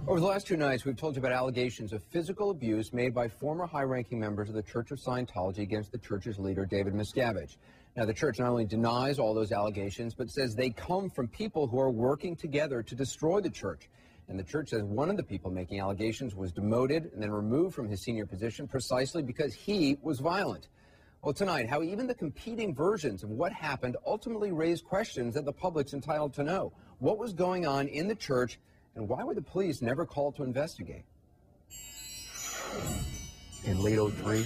Over the last 2 nights, we've told you about allegations of physical abuse made by former high-ranking members of the Church of Scientology against the church's leader, David Miscavige. Now, the church not only denies all those allegations, but says they come from people who are working together to destroy the church. And the church says one of the people making allegations was demoted and then removed from his senior position precisely because he was violent. Well, tonight, how even the competing versions of what happened ultimately raised questions that the public's entitled to know. What was going on in the church, and why were the police never called to investigate? In late '03,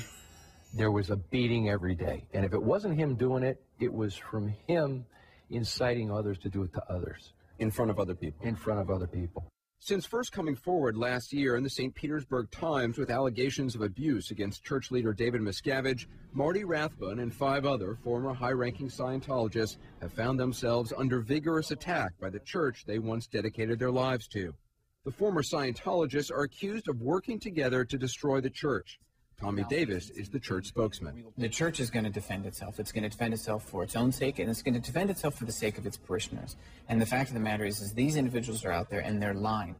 there was a beating every day. And if it wasn't him doing it, it was from him inciting others to do it to others. In front of other people? In front of other people. Since first coming forward last year in the St. Petersburg Times with allegations of abuse against church leader David Miscavige, Marty Rathbun and 5 other former high-ranking Scientologists have found themselves under vigorous attack by the church they once dedicated their lives to. The former Scientologists are accused of working together to destroy the church. Tommy Davis is the church spokesman. The church is going to defend itself. It's going to defend itself for its own sake, and it's going to defend itself for the sake of its parishioners. And the fact of the matter is these individuals are out there, and they're lying.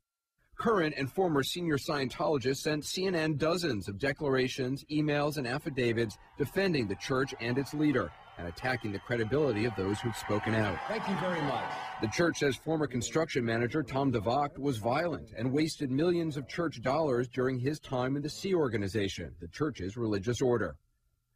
Current and former senior Scientologists sent CNN dozens of declarations, emails, and affidavits defending the church and its leader and attacking the credibility of those who've spoken out. Thank you very much. The church says former construction manager Tom Devocht was violent and wasted millions of church dollars during his time in the Sea Organization, the church's religious order.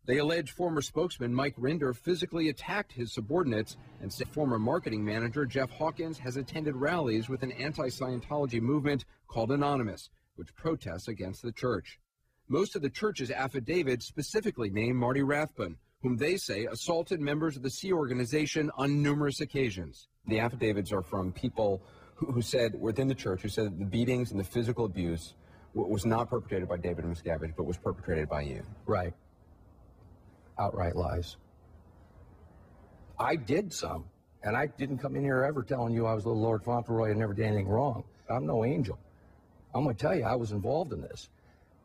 They allege former spokesman Mike Rinder physically attacked his subordinates, and say former marketing manager Jeff Hawkins has attended rallies with an anti-Scientology movement called Anonymous, which protests against the church. Most of the church's affidavits specifically name Marty Rathbun, whom they say assaulted members of the Sea Organization on numerous occasions. The affidavits are from people who said, within the church, who said that the beatings and the physical abuse was not perpetrated by David Miscavige, but was perpetrated by you. Right. Outright lies. I did some, and I didn't come in here ever telling you I was the Lord Fauntleroy and never did anything wrong. I'm no angel. I'm going to tell you I was involved in this.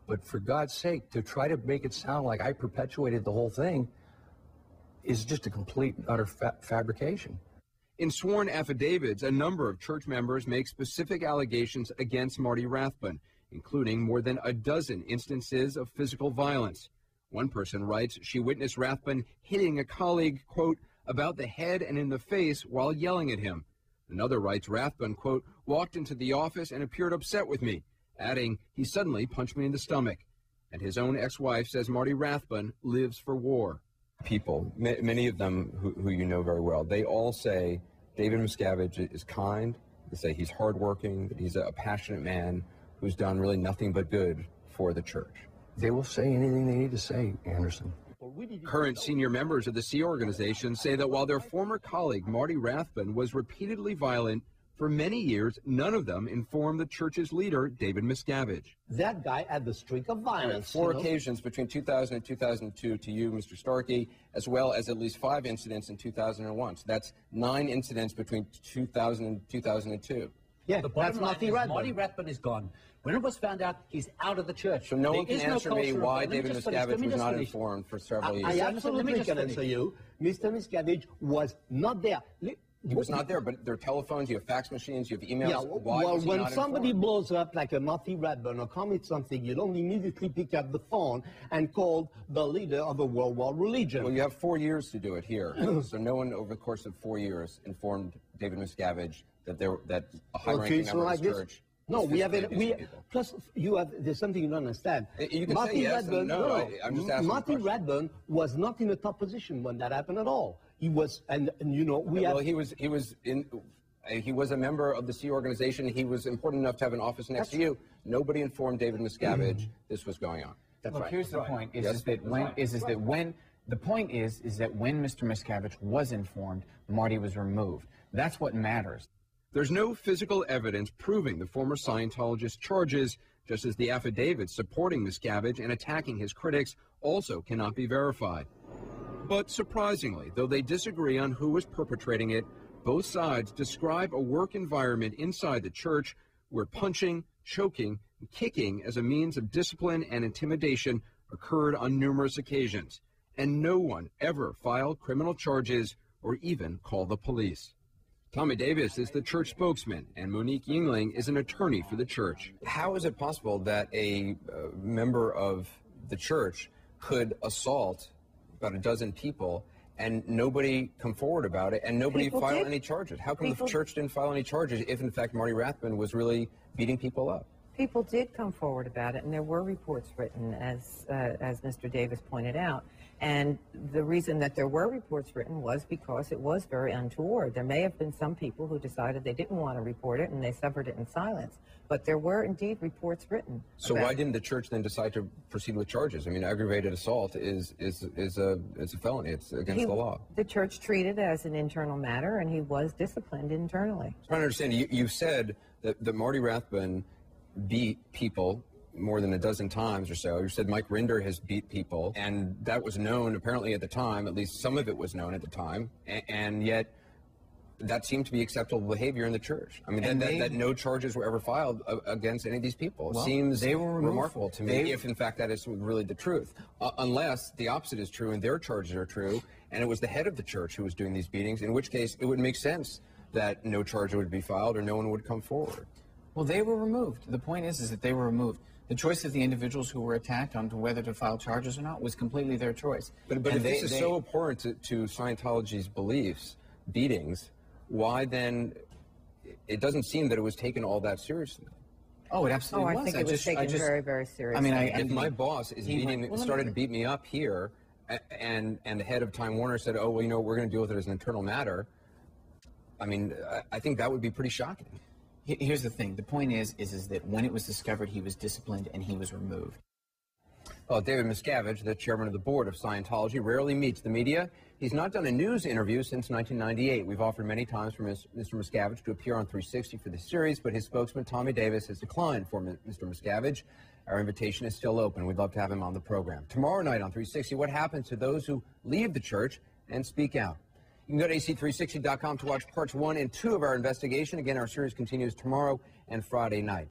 But for God's sake, to try to make it sound like I perpetuated the whole thing is just a complete and utter fabrication. In sworn affidavits, a number of church members make specific allegations against Marty Rathbun, including more than a dozen instances of physical violence. One person writes she witnessed Rathbun hitting a colleague, quote, about the head and in the face while yelling at him. Another writes Rathbun, quote, walked into the office and appeared upset with me, adding he suddenly punched me in the stomach. And his own ex-wife says Marty Rathbun lives for war. People, many of them who you know very well, they all say David Miscavige is kind. They say he's hardworking, that he's a passionate man who's done really nothing but good for the church. They will say anything they need to say, Anderson. Current senior members of the Sea Organization say that while their former colleague Marty Rathbun was repeatedly violent, for many years, none of them informed the church's leader, David Miscavige. That guy had the streak of violence. 4 occasions between 2000 and 2002 to you, Mr. Starkey, as well as at least 5 incidents in 2001. So that's 9 incidents between 2000 and 2002. Yeah, that's Marty Rathbun. Marty Rathbun is gone. When it was found out, he's out of the church. So no one can answer me why David Miscavige was not informed for several years. I absolutely can answer you. Mr. Miscavige was not there. He was not there, but there are telephones, you have fax machines, you have emails. Yeah, well, when somebody blows up like a Marty Rathbun or commits something, you don't immediately pick up the phone and call the leader of a worldwide religion. Well, you have 4 years to do it here. So no one over the course of 4 years informed David Miscavige that a high-ranking member of his church. No, we have it. Plus, there's something you don't understand. You can say yes and no. I'm just asking. Marty Rathbun was not in a top position when that happened at all. He was, and you know, he was a member of the Sea Organization. He was important enough to have an office next to you. Nobody informed David Miscavige this was going on. That's right. Here's the point: the point is that when Mr. Miscavige was informed, Marty was removed. That's what matters. There's no physical evidence proving the former Scientologist charges, just as the affidavits supporting Miscavige and attacking his critics also cannot be verified. But surprisingly, though they disagree on who was perpetrating it, both sides describe a work environment inside the church where punching, choking, and kicking as a means of discipline and intimidation occurred on numerous occasions, and no one ever filed criminal charges or even called the police. Tommy Davis is the church spokesman, and Monique Yingling is an attorney for the church. How is it possible that a member of the church could assault about a dozen people and nobody come forward about it and nobody file any charges? How come the church didn't file any charges if, in fact, Marty Rathbun was really beating people up? People did come forward about it, and there were reports written, as Mr. Davis pointed out. And the reason that there were reports written was because it was very untoward. There may have been some people who decided they didn't want to report it, and they suffered it in silence. But there were indeed reports written. So why didn't the church then decide to proceed with charges? I mean, aggravated assault is a felony. It's against the law. The church treated it as an internal matter, and he was disciplined internally. I'm trying to understand. You said that Marty Rathbun beat people more than a dozen times or so. You said Mike Rinder has beat people, and that was known apparently at the time. At least some of it was known at the time, and yet that seemed to be acceptable behavior in the church. I mean, that no charges were ever filed against any of these people seems remarkable to me, if in fact that is really the truth. Unless the opposite is true and their charges are true, and it was the head of the church who was doing these beatings, in which case it would make sense that no charge would be filed or no one would come forward. Well, they were removed. The point is that they were removed. The choice of the individuals who were attacked on to whether to file charges or not was completely their choice. But if this is so abhorrent to Scientology's beliefs, beatings, why then it doesn't seem that it was taken all that seriously? Oh, it absolutely was. I think it was taken very, very seriously. I mean, if my boss is started to beat me up here, and the head of Time Warner said, oh, well, you know, we're going to deal with it as an internal matter, I mean, I think that would be pretty shocking. Here's the thing. The point is that when it was discovered, he was disciplined and he was removed. Well, David Miscavige, the chairman of the board of Scientology, rarely meets the media. He's not done a news interview since 1998. We've offered many times for Mr. Miscavige to appear on 360 for this series, but his spokesman, Tommy Davis, has declined for Mr. Miscavige. Our invitation is still open. We'd love to have him on the program. Tomorrow night on 360, what happens to those who leave the church and speak out? You can go to ac360.com to watch parts 1 and 2 of our investigation. Again, our series continues tomorrow and Friday night.